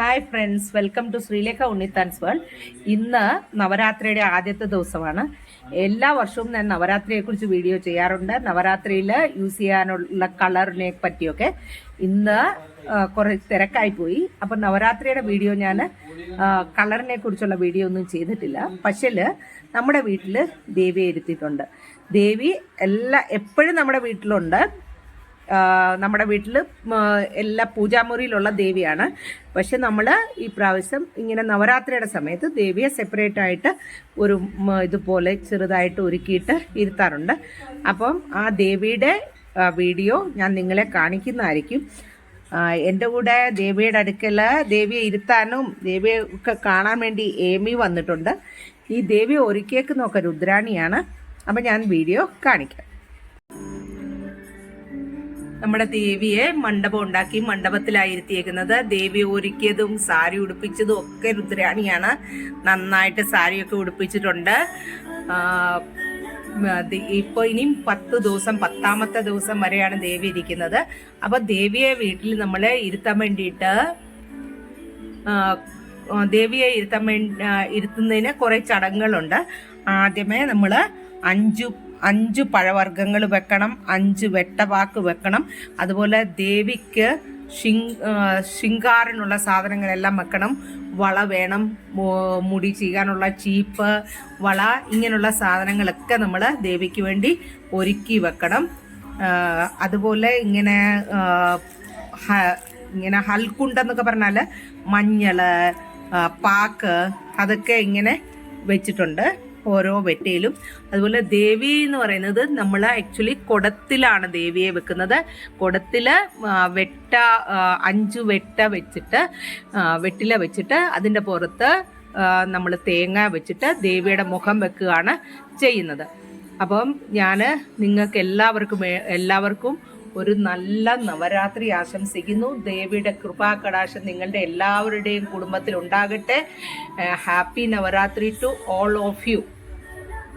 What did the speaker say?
Hi friends, welcome to Sreelekha Unnithan's world. ഇന്ന് നവരാത്രിയുടെ ആദ്യത്തെ ദിവസമാണ്. എല്ലാ വർഷവും ഞാൻ നവരാത്രിയെക്കുറിച്ച് വീഡിയോ ചെയ്യാറുണ്ട്, നവരാത്രിയിൽ യൂസ് ചെയ്യാനുള്ള കളറിനെ പറ്റിയൊക്കെ. ഇന്ന് കുറേ തിരക്കായി പോയി, അപ്പം നവരാത്രിയുടെ വീഡിയോ ഞാൻ കളറിനെ കുറിച്ചുള്ള വീഡിയോ ഒന്നും ചെയ്തിട്ടില്ല. പക്ഷേ നമ്മുടെ വീട്ടിൽ ദേവിയെ ഇരുത്തിയിട്ടുണ്ട്. ദേവി എപ്പോഴും നമ്മുടെ വീട്ടിലുണ്ട്. നമ്മുടെ വീട്ടിൽ എല്ലാ പൂജാമുറിയിലുള്ള ദേവിയാണ്. പക്ഷെ നമ്മൾ ഈ പ്രാവശ്യം ഇങ്ങനെ നവരാത്രിയുടെ സമയത്ത് ദേവിയെ സെപ്പറേറ്റ് ആയിട്ട് ഒരു ഇതുപോലെ ചെറുതായിട്ട് ഒരുക്കിയിട്ട് ഇരുത്താറുണ്ട്. അപ്പം ആ ദേവിയുടെ വീഡിയോ ഞാൻ നിങ്ങളെ കാണിക്കുന്നതായിരിക്കും. എൻ്റെ കൂടെ ദേവിയുടെ അടുക്കൽ ദേവിയെ ഇരുത്താനും ദേവിയെ ഒക്കെ കാണാൻ വേണ്ടി ഏമി വന്നിട്ടുണ്ട്. ഈ ദേവി ഒരുക്കിയേക്കുന്നൊക്കെ രുദ്രാണിയാണ്. അപ്പം ഞാൻ വീഡിയോ കാണിക്കാം. നമ്മുടെ ദേവിയെ മണ്ഡപം ഉണ്ടാക്കി മണ്ഡപത്തിലായിരുത്തിയേക്കുന്നത്. ദേവിയെ ഒരുക്കിയതും സാരി ഉടുപ്പിച്ചതും ഒക്കെ രുദ്രാണിയാണ്. നന്നായിട്ട് സാരിയൊക്കെ ഉടുപ്പിച്ചിട്ടുണ്ട്. ഇപ്പൊ ഇനിയും 10 ദിവസം, 10ാമത്തെ ദിവസം വരെയാണ് ദേവി ഇരിക്കുന്നത്. അപ്പൊ ദേവിയെ വീട്ടിൽ നമ്മളെ ഇരുത്താൻ വേണ്ടിയിട്ട് ഇരുത്തുന്നതിന് കുറെ ചടങ്ങുകളുണ്ട്. ആദ്യമേ നമ്മള് 5 പഴവർഗ്ഗങ്ങൾ വെക്കണം, 5 വെട്ടവാക്ക് വെക്കണം. അതുപോലെ ദേവിക്ക് ശൃംഗാരനുള്ള സാധനങ്ങളെല്ലാം വെക്കണം. വള വേണം, മുടി ചെയ്യാനുള്ള ചീപ്പ്, വള, ഇങ്ങനെയുള്ള സാധനങ്ങളൊക്കെ നമ്മൾ ദേവിക്ക് വേണ്ടി ഒരുക്കി വെക്കണം. അതുപോലെ ഇങ്ങനെ ഹൽക്കുണ്ടെന്നൊക്കെ പറഞ്ഞാൽ മഞ്ഞള്, പാക്ക്, അതൊക്കെ ഇങ്ങനെ വെച്ചിട്ടുണ്ട് ഓരോ വെട്ടയിലും. അതുപോലെ ദേവി എന്ന് പറയുന്നത് നമ്മൾ ആക്ച്വലി കുടത്തിലാണ് ദേവിയെ വെക്കുന്നത്. കുടത്തില് 5 വെട്ടില വെച്ചിട്ട് അതിൻ്റെ പുറത്ത് നമ്മൾ തേങ്ങ വെച്ചിട്ട് ദേവിയുടെ മുഖം വെക്കുകയാണ് ചെയ്യുന്നത്. അപ്പം ഞാൻ നിങ്ങൾക്ക് എല്ലാവർക്കും ഒരു നല്ല നവരാത്രി ആശംസിക്കുന്നു. ദേവിയുടെ കൃപാകടാശം നിങ്ങളുടെ എല്ലാവരുടെയും കുടുംബത്തിൽ ഉണ്ടാകട്ടെ. Happy Navratri to all of U.